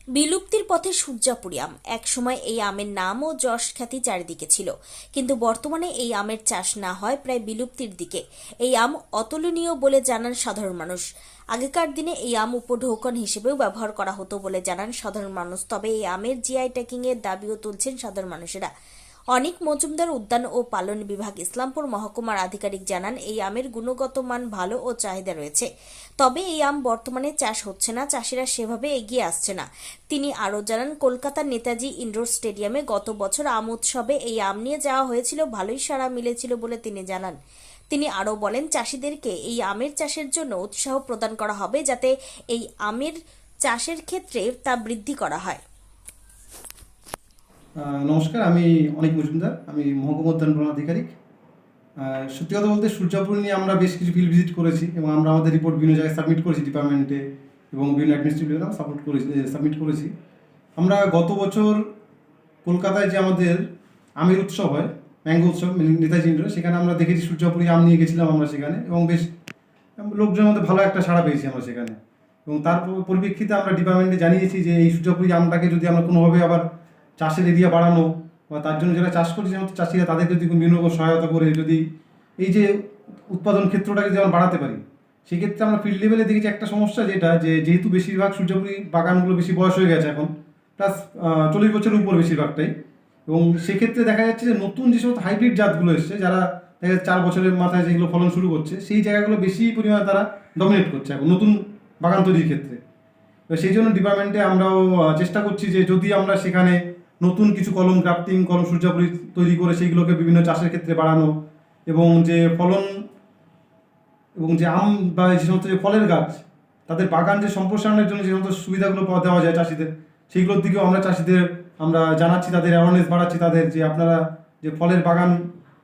বিলুপ্তির পথে সূর্যাপুরী আম। একসময় এই আমের নাম ও যশ খ্যাতি চারিদিকে ছিল, কিন্তু বর্তমানে এই আমের চাষ না হয় প্রায় বিলুপ্তির দিকে। এই আম অতুলনীয় বলে জানান সাধারণ মানুষ। আগেকার দিনে এই আম উপঢৌকন হিসেবেও ব্যবহার করা হতো বলে জানান সাধারণ মানুষ। তবে এই আমের জিআই ট্যাগিং এর দাবিও তুলছেন সাধারণ মানুষেরা। অনিক মজুমদার, উদ্যান ও পালন বিভাগ, ইসলামপুর মহকুমার আধিকারিক জানান, এই আমের গুণগত মান ভালো ও চাহিদা রয়েছে। তবে এই আম বর্তমানে চাষ হচ্ছে না, চাষিরা সেভাবে এগিয়ে আসছে না। তিনি আরও জানান, কলকাতার নেতাজি ইন্ডোর স্টেডিয়ামে গত বছর আম উৎসবে এই আম নিয়ে যাওয়া হয়েছিল, ভালোই সাড়া মিলেছিল বলে তিনি জানান। তিনি আরও বলেন, চাষিদেরকে এই আমের চাষের জন্য উৎসাহ প্রদান করা হবে, যাতে এই আমের চাষের ক্ষেত্রে তা বৃদ্ধি করা হয়। নমস্কার, আমি অনিক মজুমদার, আমি মহকুমা উদ্যান বন আধিকারিক। সত্যি কথা বলতে সূর্যাপুর নিয়ে আমরা বেশ কিছু ফিল্ড ভিজিট করেছি এবং আমরা আমাদের রিপোর্ট বিভিন্ন জায়গায় সাবমিট করেছি ডিপার্টমেন্টে এবং বিভিন্ন অ্যাডমিনিস্ট্রেটিভ সাবমিট করেছি। আমরা গত বছর কলকাতায় যে আমাদের আমের উৎসব হয়, ম্যাঙ্গো উৎসব নেতাজি ইন্ডোরে, সেখানে আমরা দেখেছি সূর্যাপুরি আম নিয়ে গেছিলাম আমরা সেখানে, এবং বেশ লোকজনের মধ্যে ভালো একটা সাড়া পেয়েছি আমরা সেখানে। এবং তার পরিপ্রেক্ষিতে আমরা ডিপার্টমেন্টে জানিয়েছি যে এই সূর্যাপুরি আমটাকে যদি আমরা কোনোভাবে আবার চাষের এরিয়া বাড়ানো বা তার জন্য যারা চাষ করছে সমস্ত চাষিরা, তাদেরকে যদি বিভিন্ন রকম সহায়তা করে যদি এই যে উৎপাদন ক্ষেত্রটাকে যদি আমরা বাড়াতে পারি, সেক্ষেত্রে আমরা ফিল্ড লেভেলে দেখেছি একটা সমস্যা, যেটা যেহেতু বেশিরভাগ সূর্যাপুরি বাগানগুলো বেশি বয়স হয়ে গেছে এখন, প্লাস 40 বছরের উপর বেশিরভাগটাই, এবং সেক্ষেত্রে দেখা যাচ্ছে যে নতুন যে সমস্ত হাইব্রিড জাতগুলো এসছে, যারা দেখা যাচ্ছে 4 বছরের মাথায় যেগুলো ফলন শুরু করছে, সেই জায়গাগুলো বেশি পরিমাণে তারা ডমিনেট করছে এখন নতুন বাগান তৈরির ক্ষেত্রে। তো সেই জন্য ডিপার্টমেন্টে আমরাও চেষ্টা করছি যে যদি আমরা সেখানে নতুন কিছু কলম গ্রাফটিং, কলম সূর্যাপুরি তৈরি করে সেইগুলোকে বিভিন্ন চাষের ক্ষেত্রে বাড়ানো, এবং যে ফলন এবং যে আম বা যে সমস্ত যে ফলের গাছ, তাদের বাগান যে সম্প্রসারণের জন্য যে সমস্ত সুবিধাগুলো দেওয়া যায় চাষিদের, সেইগুলোর দিকেও আমরা চাষিদের আমরা জানাচ্ছি, তাদের অ্যাওয়ারনেস বাড়াচ্ছি, তাদের যে আপনারা যে ফলের বাগান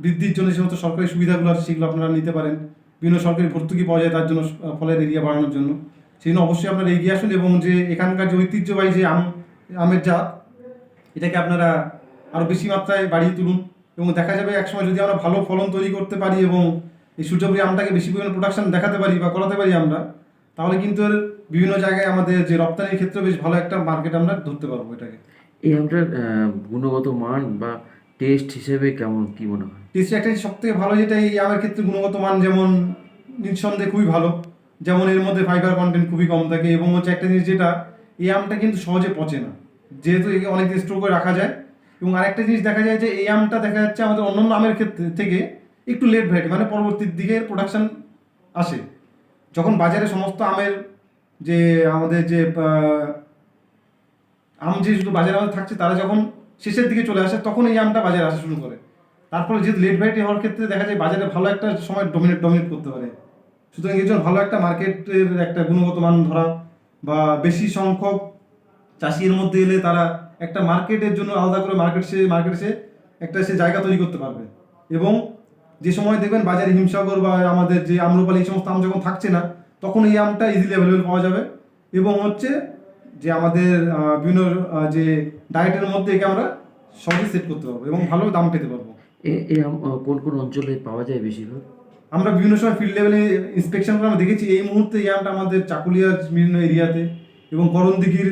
বৃদ্ধির জন্য যে সমস্ত সরকারি সুবিধাগুলো আছে সেগুলো আপনারা নিতে পারেন। বিভিন্ন সরকারি ভর্তুকি পাওয়া যায় তার জন্য, ফলের এরিয়া বাড়ানোর জন্য। সেই জন্য অবশ্যই আপনারা এগিয়ে আসুন, এবং যে এখানকার যে ঐতিহ্যবাহী যে আমের জাত, এটাকে আপনারা আরও বেশি মাত্রায় বাড়িয়ে তুলুন। এবং দেখা যাবে একসময় যদি আমরা ভালো ফলন তৈরি করতে পারি এবং এই সূর্যাপুরি আমটাকে বেশি পরিমাণে প্রোডাকশন দেখাতে পারি বা করাতে পারি আমরা, তাহলে কিন্তু এর বিভিন্ন জায়গায় আমাদের যে রপ্তানির ক্ষেত্রে বেশ ভালো একটা মার্কেট আমরা ধরতে পারবো এটাকে। এই আমটার গুণগত মান বা টেস্ট হিসেবে কেমন, কি মনে হয়? টেস্ট একটা সব থেকে ভালো যেটা এই আমের ক্ষেত্রে গুণগত মান, যেমন নিঃসন্দেহে খুবই ভালো, যেমন এর মধ্যে ফাইবার কন্টেন্ট খুবই কম থাকে, এবং হচ্ছে একটা জিনিস যেটা, এই আমটা কিন্তু সহজে পচে না, যেহেতু একে অনেক দিন স্টোর করে রাখা যায়। এবং আরেকটা জিনিস দেখা যায় যে এই আমটা দেখা যাচ্ছে আমাদের অন্যান্য আমের ক্ষেত্রে থেকে একটু লেট ভ্যারাইটি, মানে পরবর্তীর দিকে প্রোডাকশন আসে। যখন বাজারে সমস্ত আমের যে আমাদের যে আম যে শুধু বাজারে আমাদের থাকছে, তারা যখন শেষের দিকে চলে আসে, তখন এই আমটা বাজারে আসা শুরু করে। তারপরে যেহেতু লেট ভ্যারাইটি হওয়ার ক্ষেত্রে দেখা যায় বাজারে ভালো একটা সময় ডমিনেট করতে পারে। সুতরাং এর জন্য ভালো একটা মার্কেটের একটা গুণগত মান ধরা, বা বেশি সংখ্যক চাষি এর মধ্যে এলে তারা একটা মার্কেটের জন্য আলাদা করে মার্কেটে একটা সে জায়গা তৈরি করতে পারবে। এবং যে সময় দেখবেন বাজারে হিমসাগর বা আমাদের যে আম্রপালি, এই সমস্ত আম যখন থাকছে না, তখন এই আমটা ইজিলি অ্যাভেলেবেল পাওয়া যাবে, এবং হচ্ছে যে আমাদের বিভিন্ন যে ডায়েটের মধ্যে একে আমরা সহজে সেট করতে পারবো এবং ভালো দাম পেতে পারবো। এই আম কোন কোন অঞ্চলে পাওয়া যায় বেশিরভাগ? আমরা বিভিন্ন সময় ফিল্ড লেভেলে ইন্সপেকশন করে আমরা দেখেছি এই মুহূর্তে এই আমটা আমাদের চাকুলিয়ার বিভিন্ন এরিয়াতে, এবং করণদিঘির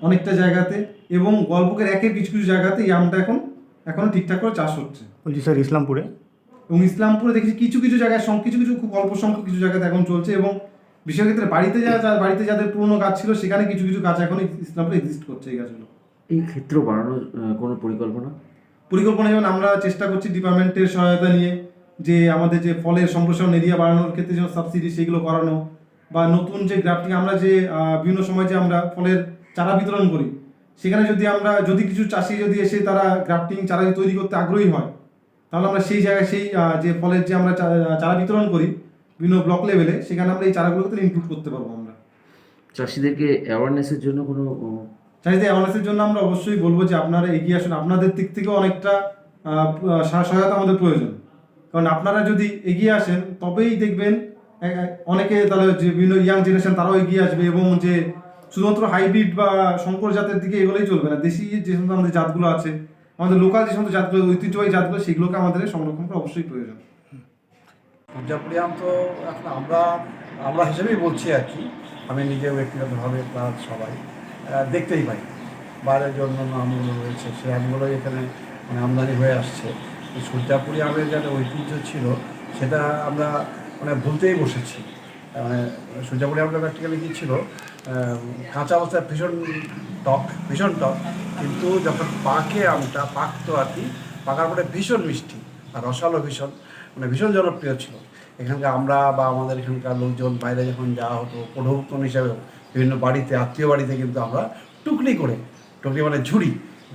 অনেকটা জায়গাতে, এবং গল্পকের একের কিছু কিছু জায়গাতে এই আমটা এখনও ঠিকঠাক করে চাষ হচ্ছে। বলছি স্যার, ইসলামপুরে এবং ইসলামপুরে দেখেছি কিছু কিছু জায়গায়, কিছু কিছু খুব অল্প সংখ্যক কিছু জায়গাতে এখন চলছে, এবং বিশেষ ক্ষেত্রে বাড়িতে যাদের পুরনো গাছ ছিল, সেখানে কিছু কিছু গাছ এখন ইসলামপুরে এক্সিস্ট করছে এই গাছগুলো। এই ক্ষেত্র বাড়ানোর কোনো পরিকল্পনা? যেমন আমরা চেষ্টা করছি ডিপার্টমেন্টের সহায়তা নিয়ে, যে আমাদের যে ফলের সম্প্রসারণ এরিয়া বাড়ানোর ক্ষেত্রে যেমন সাবসিডি সেগুলো করানো, বা নতুন যে গ্রাফটিং, আমরা যে বিভিন্ন সময় যে আমরা ফলের চারা বিতরণ করি, সেখানে যদি কিছু চাষি যদি এসে তারা গ্রাফটিং চারা তৈরি করতে আগ্রহী হয়, তাহলে আমরা সেই জায়গায় সেই যে ফলের যে আমরা চারা বিতরণ করি বিভিন্ন ব্লক লেভেলে, সেখানে আমরা এই চারাগুলোকে ইনক্লুড করতে পারবো আমরা। চাষিদেরকে অ্যাওয়ারনেসের জন্য কোনো চাষিদের অ্যাওয়ারনেসের জন্য আমরা অবশ্যই বলবো যে আপনারা এগিয়ে আসুন, আপনাদের দিক থেকেও অনেকটা সহায়তা আমাদের প্রয়োজন। কারণ আপনারা যদি এগিয়ে আসেন, তবেই দেখবেন অনেকে, তাহলে যে বিভিন্ন ইয়াং জেনারেশন তারাও এগিয়ে আসবে, এবং যে শুধুমাত্র হাইব্রিড বা শঙ্কর জাতের দিকে এগুলোই চলবে না, দেশি যে সমস্ত আমাদের জাতগুলো আছে, আমাদের লোকাল যে সমস্ত জাতগুলো, ঐতিহ্যবাহী জাতগুলো, সেগুলোকে আমাদের সংরক্ষণ করা অবশ্যই প্রয়োজন। সূর্যাপুরি আম তো এখন আমরা হিসেবেই বলছি আর কি, আমি নিজে ব্যক্তিগতভাবে প্লাস সবাই, দেখতেই পাই। বাইরের যে অন্যান্য আমগুলো রয়েছে সেই আমগুলোই এখানে মানে আমদানি হয়ে আসছে। এই সূর্যাপুরি আমের যে একটা ঐতিহ্য ছিল সেটা আমরা মানে ভুলতেই বসেছি। মানে সূর্যাপুরি আমটা প্র্যাকটিক্যালি কী ছিল, কাঁচা অবস্থায় ভীষণ টক, কিন্তু যখন পাকে আমটা পাকতো আর কি, পাকার পরে ভীষণ মিষ্টি আর রসালো ভীষণ জনপ্রিয় ছিল। এখানকার আমরা বা আমাদের এখানকার লোকজন বাইরে যখন যাওয়া হতো প্রভুত্তম হিসাবে বিভিন্ন বাড়িতে, আত্মীয় বাড়িতে কিন্তু আমরা টুকরি মানে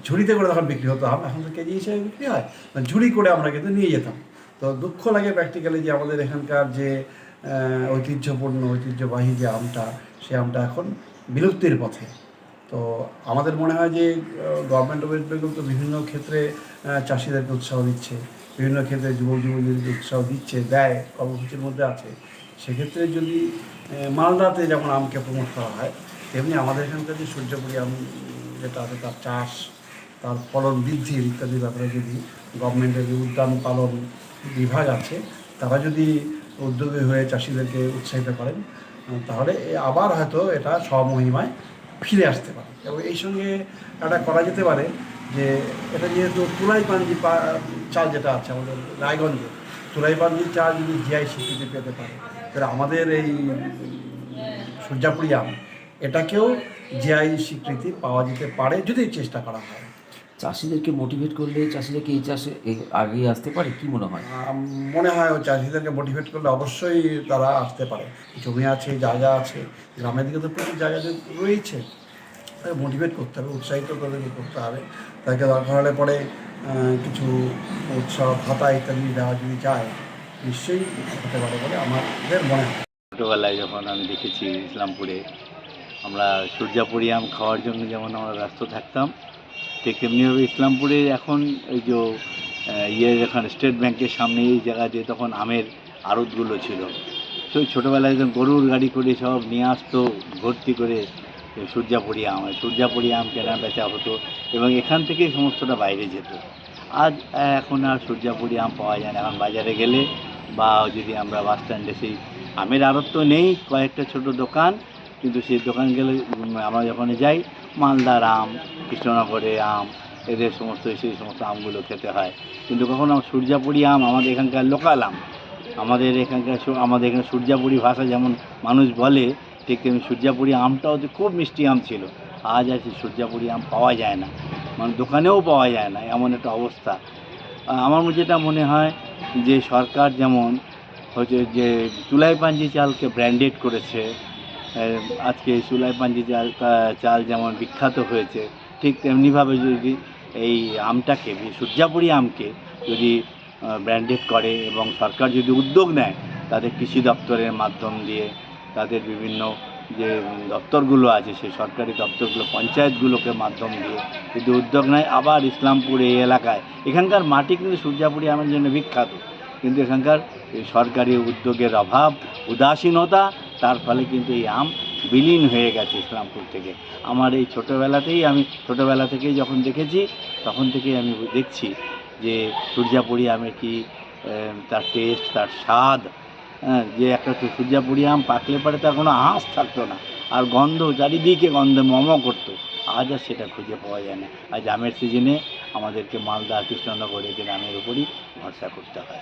ঝুড়িতে করে তখন বিক্রি হতো আম, এখন তো কেজি হিসেবে বিক্রি হয়, ঝুড়ি করে আমরা কিন্তু নিয়ে যেতাম। তো দুঃখ লাগে প্র্যাকটিক্যালি যে আমাদের এখানকার যে ঐতিহ্যবাহী যে আমটা, সে আমটা এখন বিলুপ্তির পথে। তো আমাদের মনে হয় যে গভর্নমেন্ট অফ ওয়েস্ট বেঙ্গল তো বিভিন্ন ক্ষেত্রে চাষিদেরকে উৎসাহ দিচ্ছে, বিভিন্ন ক্ষেত্রে যুবকযুবতীদেরকে উৎসাহ দেয়, কর্মসূচির মধ্যে আছে। সেক্ষেত্রে যদি মালদাতে যেমন আমকে প্রমোট করা হয়, তেমনি আমাদের এখানকার যে সূর্যাপুরি আম যেটা আছে তার চাষ, তার ফলন বৃদ্ধির ইত্যাদি ব্যাপারে যদি গভর্নমেন্টের যে উদ্যান পালন বিভাগ আছে তারা যদি উদ্যোগী হয়ে চাষিদেরকে উৎসাহিত করেন, তাহলে আবার হয়তো এটা স্বমহিমায় ফিরে আসতে পারে। এবং এই সঙ্গে একটা করা যেতে পারে যে এটা যেহেতু তুলাইপাঞ্জি চাল যেটা আছে আমাদের রায়গঞ্জে, তুলাইপাঞ্জি চাল যদি জিআই স্বীকৃতি পেতে পারে, তাহলে আমাদের এই সূর্যাপুরি আম এটাকেও জিআই স্বীকৃতি পাওয়া যেতে পারে যদি চেষ্টা করা হয়। চাষিদেরকে মোটিভেট করলে চাষিরা কি এই চাষে আগিয়ে আসতে পারে, কি মনে হয়? মনে হয় চাষিদেরকে মোটিভেট করলে অবশ্যই তারা আসতে পারে। জমি আছে, জায়গা আছে, গ্রামের দিকে তো প্রচুর জায়গা রয়েছে, তাকে মোটিভেট করতে হবে, উৎসাহিত তাদেরকে করতে হবে। তাকে দরকার হলে পরে কিছু উৎসাহ ভাতা ইত্যাদি দেওয়া যদি যায়, নিশ্চয়ই হতে পারে বলে আমাদের মনে হয়। ছোটোবেলায় যখন আমি দেখেছি ইসলামপুরে, আমরা সূর্যাপুরি আম খাওয়ার জন্য যেমন আমরা ব্যস্ত থাকতাম, ঠিক তেমনিভাবে ইসলামপুরে এখন এই যে এখানে স্টেট ব্যাংকের সামনে এই জায়গাতে তখন আমের আড়তগুলো ছিল। সেই ছোটোবেলায় যখন গরুর গাড়ি করে সব নিয়ে আসতো ভর্তি করে সূর্যাপুরি আম কেনা বেচা হতো এবং এখান থেকেই সমস্তটা বাইরে যেত। আজ এখন আর সূর্যাপুরি আম পাওয়া যায় না। এখন বাজারে গেলে বা যদি আমরা বাস স্ট্যান্ডে সেই আমের আড়ত তো নেই, কয়েকটা ছোট দোকান, কিন্তু সেই দোকান গেলে আমরা যখন যাই মালদার আম, কৃষ্ণনগরের আম, এদের সেই সমস্ত আমগুলো খেতে হয়। কিন্তু কখনো সূর্যাপুরি আম আমাদের এখানকার লোকাল আম, আমাদের এখানে সূর্যাপুরি ভাষা যেমন মানুষ বলে, ঠিক তেমনি সূর্যাপুরি আমটাও যে খুব মিষ্টি আম ছিল। আজ আর সেই সূর্যাপুরি আম পাওয়া যায় না, মানে দোকানেও পাওয়া যায় না, এমন একটা অবস্থা। আমার যেটা মনে হয় যে সরকার যেমন হচ্ছে যে তুলাইপাঞ্জি চালকে ব্র্যান্ডেড করেছে, আজকে তুলাইপাঞ্জি চাল যেমন বিখ্যাত হয়েছে, ঠিক তেমনিভাবে যদি এই আমটাকে, সূর্যাপুরি আমকে যদি ব্র্যান্ডেড করে এবং সরকার যদি উদ্যোগ নেয়, তাদের কৃষি দপ্তরের মাধ্যম দিয়ে, তাদের বিভিন্ন যে দপ্তরগুলো আছে সেই সরকারি দপ্তরগুলো, পঞ্চায়েতগুলোকে মাধ্যম দিয়ে যদি উদ্যোগ নেয়, আবার ইসলামপুর এই এলাকায়, এখানকার মাটি কিন্তু সূর্যাপুরি আমের জন্য বিখ্যাত, কিন্তু এখানকার সরকারি উদ্যোগের অভাব, উদাসীনতা, তার ফলে কিন্তু এই আম বিলীন হয়ে গেছে ইসলামপুর থেকে। আমার এই ছোটোবেলা থেকেই যখন দেখেছি, তখন থেকেই আমি দেখছি যে সূর্যাপুরি আমের কি তার টেস্ট, তার স্বাদ, যে একটা সূর্যাপুরি আম পাকলে পরে তার কোনো আঁশ থাকতো না, আর গন্ধ চারিদিকে গন্ধে করতো। আজ আর সেটা খুঁজে পাওয়া যায় না। আজ আমের সিজনে আমাদেরকে মালদা, কৃষ্ণনগর এদের আমের উপরই ভরসা করতে হয়।